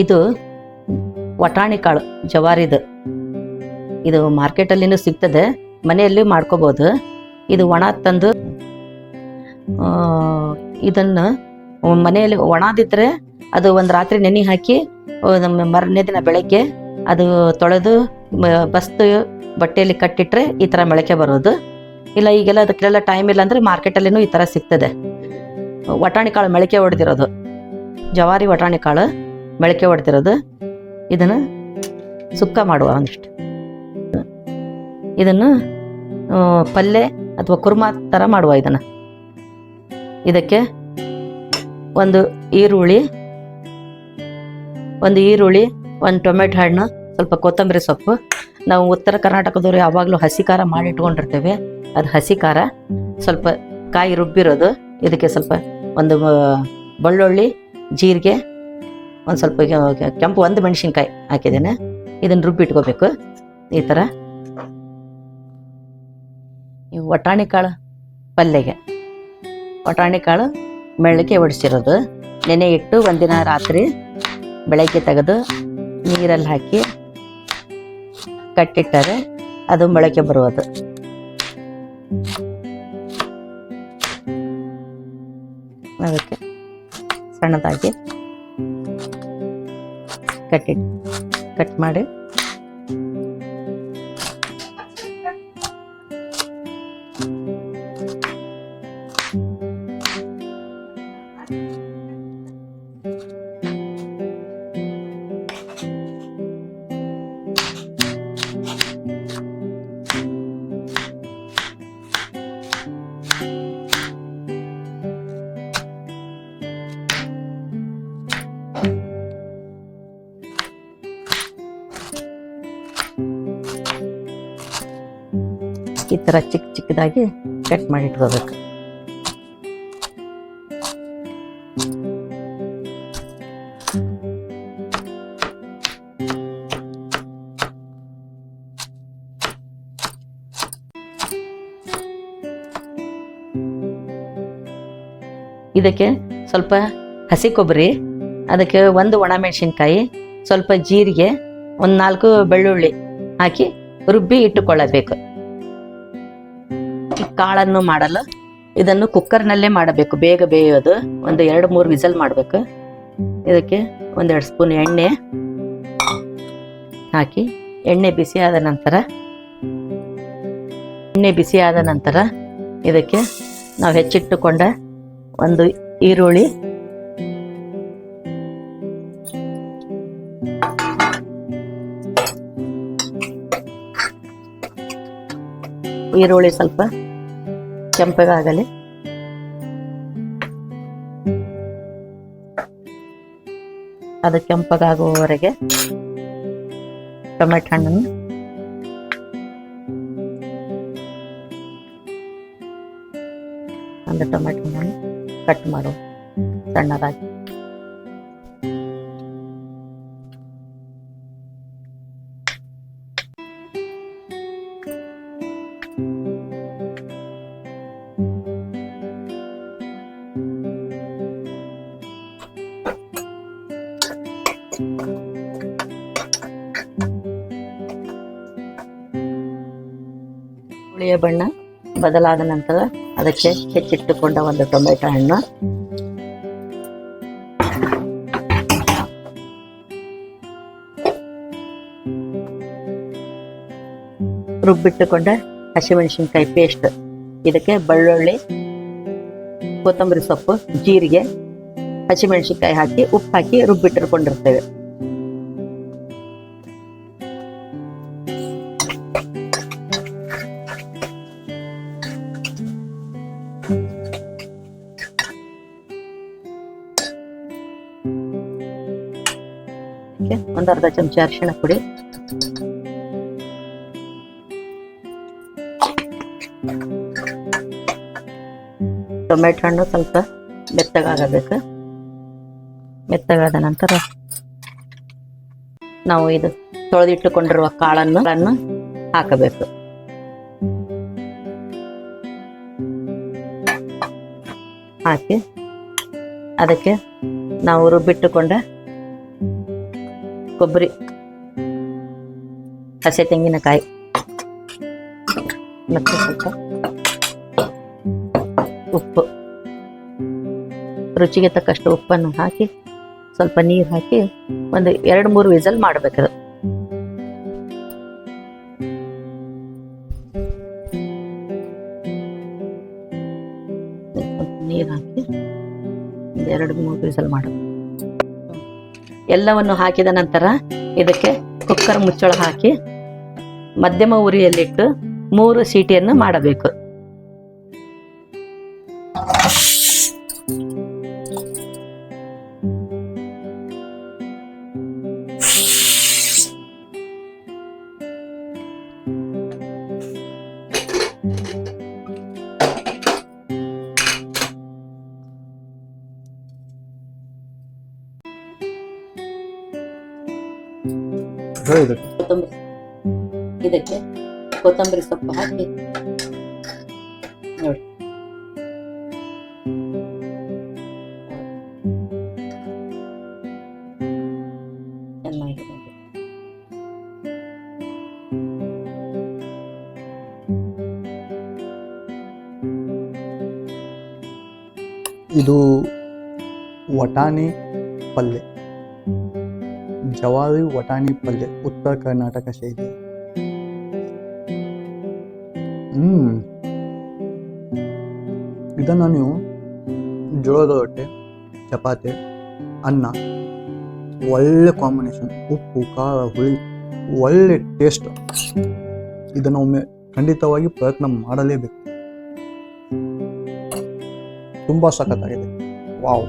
ಇದು ವಟಾಣಿ ಕಾಳು ಜವಾರಿದು. ಇದು ಮಾರ್ಕೆಟಲ್ಲಿನೂ ಸಿಗ್ತದೆ, ಮನೆಯಲ್ಲಿ ಮಾಡ್ಕೋಬೋದು. ಇದು ಒಣ ತಂದು ಇದನ್ನು ಮನೆಯಲ್ಲಿ ಒಣದಿದ್ರೆ ಅದು ಒಂದು ರಾತ್ರಿ ನೆನೆ ಹಾಕಿ ಮರನೇ ದಿನ ಬೆಳಗ್ಗೆ ಅದು ತೊಳೆದು ಬಸ್ತು ಬಟ್ಟೆಯಲ್ಲಿ ಕಟ್ಟಿಟ್ರೆ ಈ ಥರ ಮೊಳಕೆ ಬರೋದು. ಇಲ್ಲ ಈಗೆಲ್ಲ ಅದಕ್ಕೆಲ್ಲ ಟೈಮ್ ಇಲ್ಲ ಅಂದರೆ ಮಾರ್ಕೆಟಲ್ಲಿನೂ ಈ ಥರ ಸಿಗ್ತದೆ. ವಟಾಣಿ ಕಾಳು ಮೊಳಕೆ ಹೊಡೆದಿರೋದು, ಜವಾರಿ ವಟಾಣಿ ಕಾಳು ಮೊಳಕೆ ಹೊಡೆದಿರೋದು. ಇದನ್ನು ಸುಕ್ಕ ಮಾಡುವ ಒಂದಿಷ್ಟು. ಇದನ್ನು ಪಲ್ಯ ಅಥವಾ ಕುರ್ಮಾ ಥರ ಮಾಡುವ. ಇದಕ್ಕೆ ಒಂದು ಈರುಳ್ಳಿ, ಒಂದು ಟೊಮೆಟೊ ಹಣ್ಣು, ಸ್ವಲ್ಪ ಕೊತ್ತಂಬರಿ ಸೊಪ್ಪು. ನಾವು ಉತ್ತರ ಕರ್ನಾಟಕದವ್ರು ಯಾವಾಗಲೂ ಹಸಿ ಖಾರ ಮಾಡಿಟ್ಕೊಂಡಿರ್ತೇವೆ, ಅದು ಹಸಿ ಖಾರ. ಸ್ವಲ್ಪ ಕಾಯಿ ರುಬ್ಬಿರೋದು. ಇದಕ್ಕೆ ಸ್ವಲ್ಪ ಒಂದು ಬೆಳ್ಳುಳ್ಳಿ, ಜೀರಿಗೆ, ಒಂದು ಸ್ವಲ್ಪ ಕೆಂಪು ಒಂದು ಮೆಣಸಿನ್ಕಾಯಿ ಹಾಕಿದ್ದೇನೆ. ಇದನ್ನು ರುಬ್ಬಿಟ್ಕೋಬೇಕು ಈ ಥರ. ಈ ವಟಾಣಿ ಕಾಳು ಪಲ್ಯಗೆ ವಟಾಣಿ ಕಾಳು ಮೆಳಕೆ ಒಡಿಸಿರೋದು, ನೆನೆ ಇಟ್ಟು ಒಂದಿನ ರಾತ್ರಿ ಬೆಳಗ್ಗೆ ತೆಗೆದು ನೀರಲ್ಲಿ ಹಾಕಿ ಕಟ್ಟಿಟ್ಟರೆ ಅದು ಮೊಳಕೆ ಬರುವುದು. ಅದಕ್ಕೆ ಸಣ್ಣದಾಗಿ ಕಟ್ ಮಾಡಿ ಈ ಥರ ಚಿಕ್ಕದಾಗಿ ಕಟ್ ಮಾಡಿ ಇಟ್ಕೋಬೇಕು. ಇದಕ್ಕೆ ಸ್ವಲ್ಪ ಹಸಿ ಕೊಬ್ಬರಿ, ಅದಕ್ಕೆ ಒಂದು ಒಣಮೆಣಸಿನ್ಕಾಯಿ, ಸ್ವಲ್ಪ ಜೀರಿಗೆ, ಒಂದು 4 ಬೆಳ್ಳುಳ್ಳಿ ಹಾಕಿ ರುಬ್ಬಿ ಇಟ್ಟುಕೊಳ್ಳಬೇಕು. ಕಾಳನ್ನು ಮಾಡಲು ಇದನ್ನು ಕುಕ್ಕರ್ನಲ್ಲೇ ಮಾಡಬೇಕು, ಬೇಗ ಬೇಯೋದು. ಒಂದು 2-3 ವಿಸಲ್ ಮಾಡಬೇಕು. ಇದಕ್ಕೆ 1-2 ಸ್ಪೂನ್ ಎಣ್ಣೆ ಹಾಕಿ, ಎಣ್ಣೆ ಬಿಸಿ ಆದ ನಂತರ ಇದಕ್ಕೆ ನಾವು ಹೆಚ್ಚಿಟ್ಟುಕೊಂಡ ಒಂದು ಈರುಳ್ಳಿ, ಸ್ವಲ್ಪ ಕೆಂಪಗಾಗಲಿ. ಅದು ಕೆಂಪಗಾಗುವವರೆಗೆ ಟೊಮೆಟೊ ಹಣ್ಣನ್ನು ಕಟ್ ಮಾಡು ಸಣ್ಣದಾಗಿ. ಹುಳಿಯ ಬಣ್ಣ ಬದಲಾದ ನಂತರ ಅದಕ್ಕೆ ಹೆಚ್ಚಿಟ್ಟುಕೊಂಡ ಒಂದು ಟೊಮೆಟೊ ಹಣ್ಣು, ರುಬ್ಬಿಟ್ಟುಕೊಂಡ ಹಸಿಮೆಣಸಿನ್ಕಾಯಿ ಪೇಸ್ಟ್, ಇದಕ್ಕೆ ಬೆಳ್ಳುಳ್ಳಿ, ಕೊತ್ತಂಬರಿ ಸೊಪ್ಪು, ಜೀರಿಗೆ, ಹಸಿಮೆಣಸಿನ್ಕಾಯಿ ಹಾಕಿ ಉಪ್ಪು ಹಾಕಿ ರುಬ್ಬಿಟ್ಟಿರ್ಕೊಂಡಿರ್ತೇವೆ. ಒಂದು ಅರ್ಧ ಚಮಚ ಅರಿಶಿಣ ಪುಡಿ, ಟೊಮೆಟೊ ಹಣ್ಣು ಸ್ವಲ್ಪ ಮೆತ್ತಗಾಗಬೇಕು. ಮೆತ್ತಗಾದ ನಂತರ ನಾವು ಇದು ತೊಳೆದಿಟ್ಟುಕೊಂಡಿರುವ ಕಾಳನ್ನು ಹಾಕಬೇಕು. ಹಾಕಿ ಅದಕ್ಕೆ ನಾವು ರುಬ್ಬಿಟ್ಟುಕೊಂಡ ಕೊಬ್ಬರಿ, ಹಸಿ ತೆಂಗಿನಕಾಯಿ, ಮತ್ತು ಸ್ವಲ್ಪ ಉಪ್ಪು, ರುಚಿಗೆ ತಕ್ಕಷ್ಟು ಉಪ್ಪನ್ನು ಹಾಕಿ ಸ್ವಲ್ಪ ನೀರು ಹಾಕಿ ಒಂದು 2-3 ವಿಸಲ್ ಮಾಡಬೇಕದು. ನೀರು ಹಾಕಿ 2-3 ವಿಸಲ್ ಮಾಡಬೇಕು. ಎಲ್ಲವನ್ನು ಹಾಕಿದ ನಂತರ ಇದಕ್ಕೆ ಕುಕ್ಕರ್ ಮುಚ್ಚಳ ಹಾಕಿ ಮಧ್ಯಮ ಉರಿಯಲ್ಲಿಟ್ಟು 3 ಸೀಟಿಯನ್ನು ಮಾಡಬೇಕು. ಇದಕ್ಕೆ ಕೊತ್ತಂಬರಿ ಸೊಪ್ಪು ಹಾಕಿ ನೋಡಿ. ಚೆನ್ನಾಗಿ ಇದು ವಟಾಣಿ ಪಲ್ಯ, ಜವಾರಿ ವಟಾಣಿ ಪಲ್ಯ, ಉತ್ತರ ಕರ್ನಾಟಕ ಶೈಲಿ. ಇದನ್ನು ನೀವು ಜೋಳದ ರೊಟ್ಟೆ, ಚಪಾತಿ, ಅನ್ನ, ಒಳ್ಳೆ ಕಾಂಬಿನೇಷನ್, ಉಪ್ಪು ಖಾರ ಹುಳಿ, ಒಳ್ಳೆ ಟೇಸ್ಟ್. ಇದನ್ನು ಒಮ್ಮೆ ಖಂಡಿತವಾಗಿ ಪ್ರಯತ್ನ ಮಾಡಲೇಬೇಕು. ತುಂಬ ಸಖತ್ತಾಗಿದೆ. ವಾವ್.